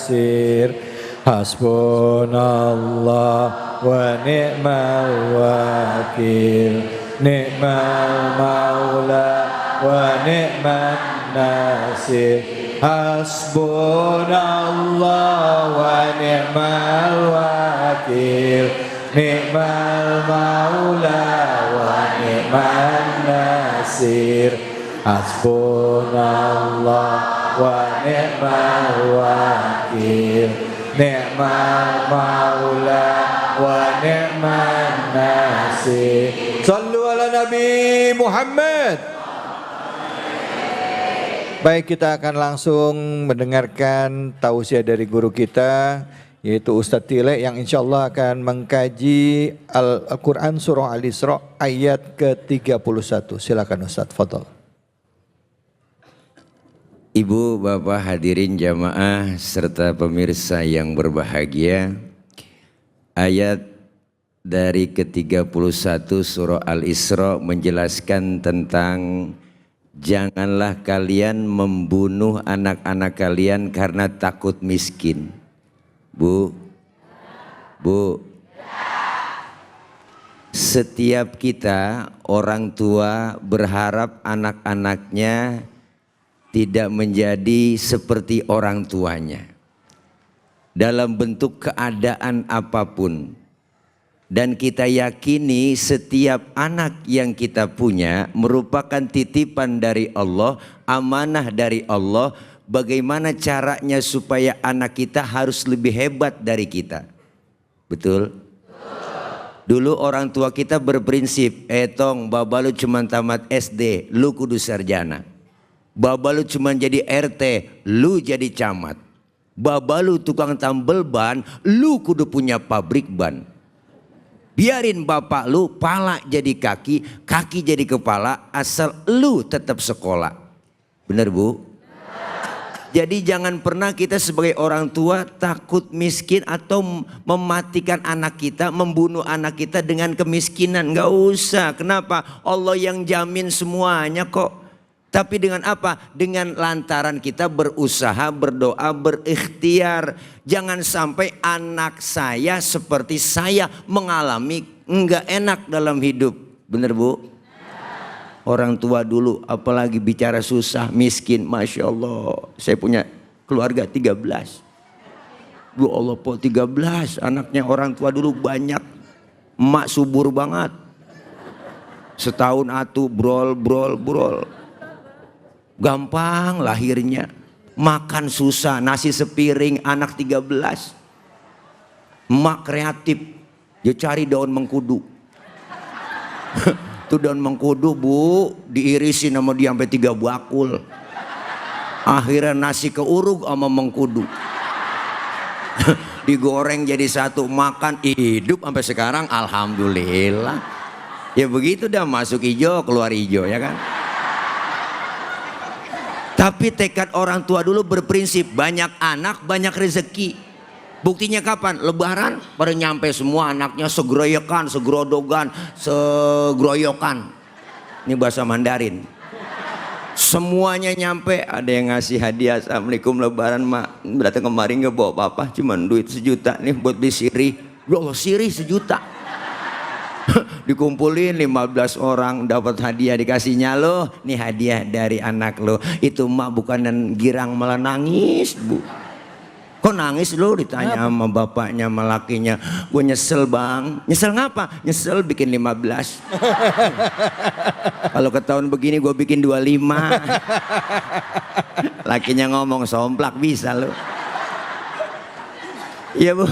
nasir. Hasbunallah wa ni'mal wakil. Ni'mal maula wa ni'man nasir. Hasbunallah wa ni'mal wakil. Ni'mal maula wa ni'man nasir. Hasbunallah wa ni'mal wakil. Ni'mal maula wa ni'man nasir. Sallu ala Nabi Muhammad. Baik, kita akan langsung mendengarkan tausiah dari guru kita, yaitu Ustadz Tile, yang insya Allah akan mengkaji Al-Quran Surah Al-Isra ayat ke-31. Silakan Ustadz, fadhol. Ibu, bapak, hadirin jamaah serta pemirsa yang berbahagia, ayat dari ke-31 surah Al-Isra menjelaskan tentang janganlah kalian membunuh anak-anak kalian karena takut miskin. Bu, setiap kita orang tua berharap anak-anaknya tidak menjadi seperti orang tuanya dalam bentuk keadaan apapun. Dan kita yakini setiap anak yang kita punya merupakan titipan dari Allah, amanah dari Allah. Bagaimana caranya supaya anak kita harus lebih hebat dari kita? Betul? Dulu orang tua kita berprinsip, tong baba lu cuma tamat SD, lu kudu sarjana. Baba lu cuma jadi RT, lu jadi camat. Baba lu tukang tambel ban, lu kudu punya pabrik ban. Biarin bapak lu pala jadi kaki, kaki jadi kepala, asal lu tetap sekolah. Bener bu? Jadi jangan pernah kita sebagai orang tua takut miskin atau mematikan anak kita, membunuh anak kita dengan kemiskinan. Gak usah. Kenapa? Allah yang jamin semuanya kok. Tapi dengan apa? Dengan lantaran kita berusaha, berdoa, berikhtiar. Jangan sampai anak saya seperti saya mengalami enggak enak dalam hidup. Bener bu? Orang tua dulu apalagi bicara susah, miskin. Masya Allah. Saya punya keluarga 13. Ya Allah po 13. Anaknya orang tua dulu banyak. Emak subur banget. Setahun atuh brol. Gampang lahirnya, makan susah, nasi sepiring, anak 13. Emak kreatif, dia cari daun mengkudu. Tuh daun mengkudu bu, diirisin sama dia sampai 3 bakul. Akhirnya nasi keuruk sama mengkudu. Digoreng jadi satu, makan hidup sampai sekarang, alhamdulillah. Ya begitu dah, masuk hijau keluar hijau ya kan. Tapi tekad orang tua dulu berprinsip banyak anak banyak rezeki. Buktinya kapan? Lebaran pada nyampe semua anaknya segeroyokan, segerodogan, segeroyokan. Ini bahasa Mandarin. Semuanya nyampe, ada yang ngasih hadiah. Assalamualaikum lebaran mak. Datang kemarin nggak bawa apa-apa, cuman duit 1 juta nih buat beli sirih. Ya Allah, sirih 1 juta. Dikumpulin 15 orang dapat hadiah, dikasihnya lo, nih hadiah dari anak lo. Itu mak bukanan girang malah nangis bu. Kok nangis lo? Ditanya sama bapaknya sama lakinya. Gue nyesel bang. Nyesel ngapa? Nyesel bikin 15. Kalau ke tahun begini gue bikin 25. Lakinya ngomong somplak bisa lo. Iya bu.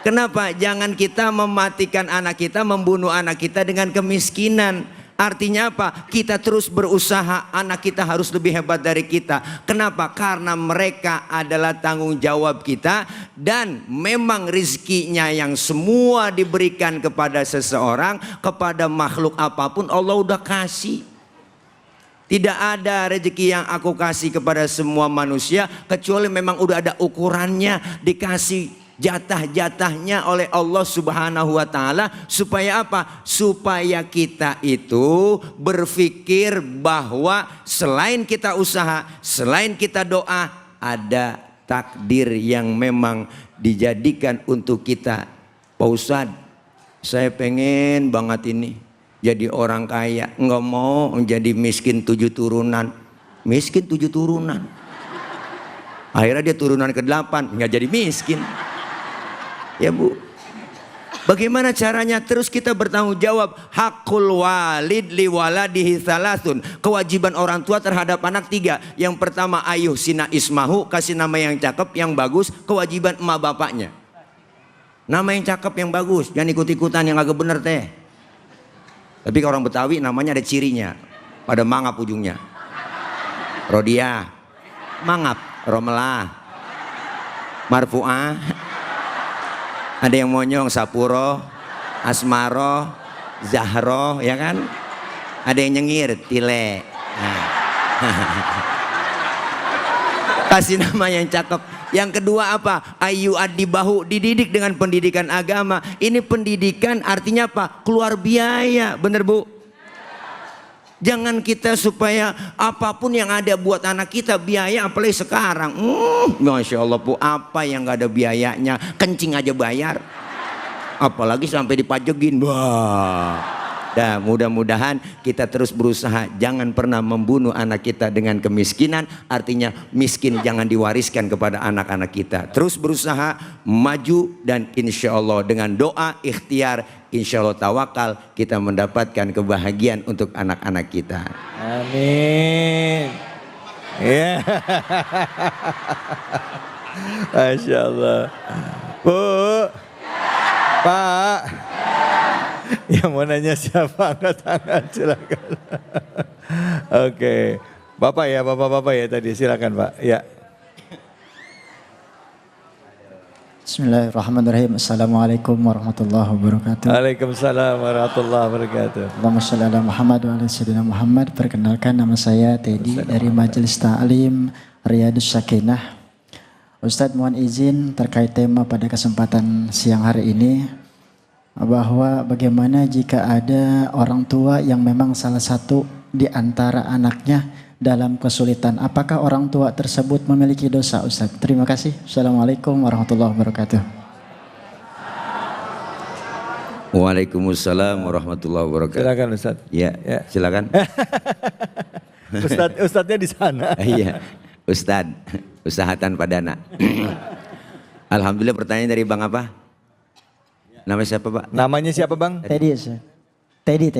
Kenapa? Jangan kita mematikan anak kita, membunuh anak kita dengan kemiskinan. Artinya apa? Kita terus berusaha, anak kita harus lebih hebat dari kita. Kenapa? Karena mereka adalah tanggung jawab kita. Dan memang rizkinya yang semua diberikan kepada seseorang, kepada makhluk apapun Allah udah kasih. Tidak ada rezeki yang aku kasih kepada semua manusia kecuali memang udah ada ukurannya, dikasih jatah-jatahnya oleh Allah Subhanahu wa Ta'ala. Supaya apa? Supaya kita itu berpikir bahwa selain kita usaha, selain kita doa, ada takdir yang memang dijadikan untuk kita. Pak Ustadz, saya pengen banget ini jadi orang kaya, nggak mau jadi miskin 7 turunan. Miskin 7 turunan. Akhirnya dia turunan ke-8, nggak jadi miskin. Ya Bu. Bagaimana caranya? Terus kita bertanggung jawab. Hakul walid li waladihi salasun. Kewajiban orang tua terhadap anak 3. Yang pertama, ayuh sina ismahu, kasih nama yang cakep, yang bagus. Kewajiban emak bapaknya. Nama yang cakep, yang bagus. Jangan ikut-ikutan yang agak bener teh. Tapi kalau orang Betawi namanya ada cirinya. Pada mangap ujungnya. Rodia, mangap, Romelah, Marfu'ah. Ada yang monyong, Sapuro, Asmaro, Zahro, ya kan? Ada yang nyengir, Tile. Nah. Kasih nama yang cakep. Yang kedua apa? Ayu adibahu, dididik dengan pendidikan agama. Ini pendidikan artinya apa? Keluar biaya, bener Bu? Jangan kita supaya apapun yang ada buat anak kita biaya, apalagi sekarang. Masya Allah Bu, apa yang gak ada biayanya, kencing aja bayar. Apalagi sampai dipajekin. Wah. Nah, mudah-mudahan kita terus berusaha jangan pernah membunuh anak kita dengan kemiskinan. Artinya miskin jangan diwariskan kepada anak-anak kita. Terus berusaha maju dan insya Allah dengan doa, ikhtiar, insya Allah tawakal kita mendapatkan kebahagiaan untuk anak-anak kita. Amin. Ya. Masya Allah. Bu, Pak. Yang mau nanya siapa? Angkat tangan, silakan. Oke, Bapak ya, Bapak-bapak ya tadi, silakan Pak. Ya. Bismillahirrahmanirrahim. Assalamualaikum warahmatullahi wabarakatuh. Waalaikumsalam warahmatullahi wabarakatuh. Allahumma sholli ala Muhammad wa ala sayyidina Muhammad. Perkenalkan, nama saya Teddy dari Majelis Ta'lim Riyadus Sakinah. Ustadz mohon izin terkait tema pada kesempatan siang hari ini, bahwa bagaimana jika ada orang tua yang memang salah satu di antara anaknya dalam kesulitan, apakah orang tua tersebut memiliki dosa Ustaz? Terima kasih. Assalamualaikum warahmatullahi wabarakatuh. Waalaikumsalam warahmatullahi wabarakatuh. Silakan Ustaz. Ya, silakan. Ustadznya di sana. Iya, Ustadz, usahatan padana. Alhamdulillah, pertanyaan dari Bang apa? Nama siapa Pak? Namanya siapa Bang? Teddy Ustaz. Teddy.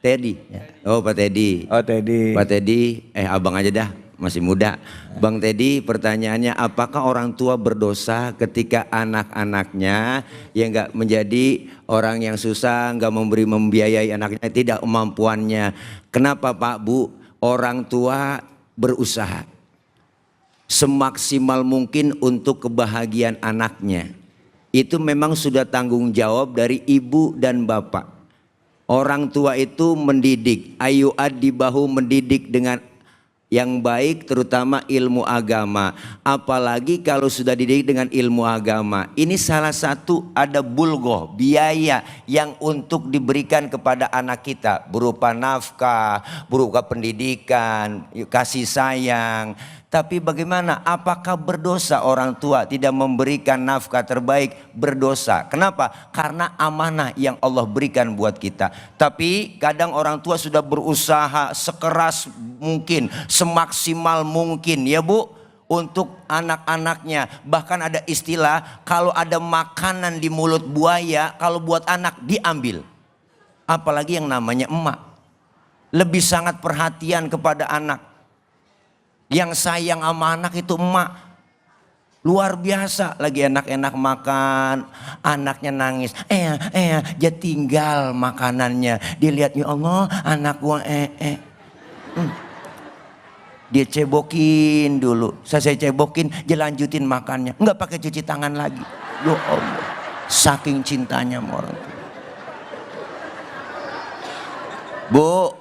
Teddy. Oh Pak Teddy. Oh Teddy. Pak Teddy, abang aja dah, masih muda. Bang Teddy, pertanyaannya apakah orang tua berdosa ketika anak-anaknya yang nggak menjadi orang yang susah, nggak membiayai anaknya, tidak kemampuannya. Kenapa Pak Bu? Orang tua berusaha semaksimal mungkin untuk kebahagiaan anaknya. Itu memang sudah tanggung jawab dari ibu dan bapak. Orang tua itu mendidik, ayu adibahu, mendidik dengan yang baik, terutama ilmu agama. Apalagi kalau sudah dididik dengan ilmu agama. Ini salah satu ada bulgoh, biaya yang untuk diberikan kepada anak kita. Berupa nafkah, berupa pendidikan, kasih sayang. Tapi bagaimana? Apakah berdosa orang tua tidak memberikan nafkah terbaik? Berdosa. Kenapa? Karena amanah yang Allah berikan buat kita. Tapi kadang orang tua sudah berusaha sekeras mungkin, semaksimal mungkin ya Bu, untuk anak-anaknya. Bahkan ada istilah, kalau ada makanan di mulut buaya, kalau buat anak diambil. Apalagi yang namanya emak. Lebih sangat perhatian kepada anak. Yang sayang sama anak itu emak. Luar biasa, lagi enak-enak makan, anaknya nangis. Dia tinggal makanannya. Dia lihat, ya Allah, anak gua Dia cebokin dulu. Saya cebokin, dia lanjutin makannya. Enggak pakai cuci tangan lagi. Ya Allah, saking cintanya sama orang tua. Bu,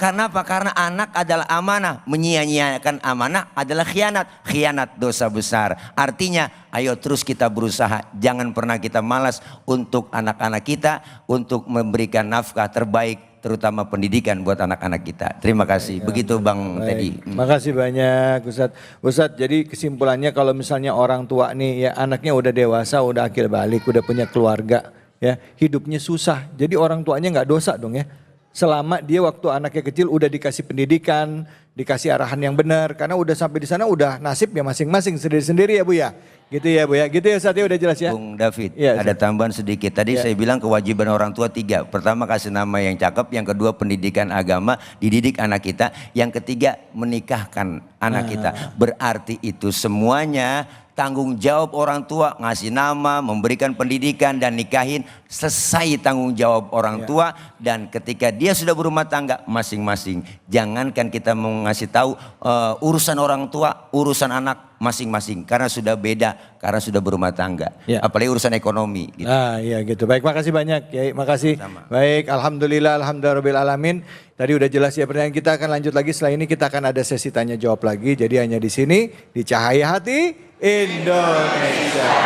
Karena apa? Karena anak adalah amanah. Menyia-nyiakan amanah adalah khianat. Khianat dosa besar. Artinya ayo terus kita berusaha. Jangan pernah kita malas untuk anak-anak kita. Untuk memberikan nafkah terbaik. Terutama pendidikan buat anak-anak kita. Terima kasih. Begitu Bang Teddy. Makasih banyak Ustadz. Ustadz, jadi kesimpulannya kalau misalnya orang tua nih ya anaknya udah dewasa, udah akil balik, udah punya keluarga, ya hidupnya susah. Jadi orang tuanya nggak dosa dong ya. Selama dia waktu anaknya kecil udah dikasih pendidikan, dikasih arahan yang benar. Karena udah sampai di sana udah nasibnya masing-masing sendiri-sendiri ya Bu ya. Gitu ya Bu ya. Gitu ya Ustadz, ya udah jelas ya. Bung David, Ya, ada tambahan sedikit. Tadi saya bilang kewajiban orang tua 3. Pertama kasih nama yang cakep, yang kedua pendidikan agama, dididik anak kita. Yang ketiga menikahkan anak kita. Berarti itu semuanya tanggung jawab orang tua, ngasih nama, memberikan pendidikan dan nikahin, selesai tanggung jawab orang tua. Dan ketika dia sudah berumah tangga masing-masing, jangankan kita mau ngasih tahu urusan orang tua, urusan anak masing-masing, karena sudah beda, karena sudah berumah tangga, apalagi urusan ekonomi gitu. Iya gitu. Baik, makasih banyak ya, makasih. Sama. Baik, alhamdulillah, alhamdulillah alamin. Tadi udah jelas ya pertanyaan kita, akan lanjut lagi setelah ini, kita akan ada sesi tanya jawab lagi. Jadi hanya di sini di Cahaya Hati Indonesia.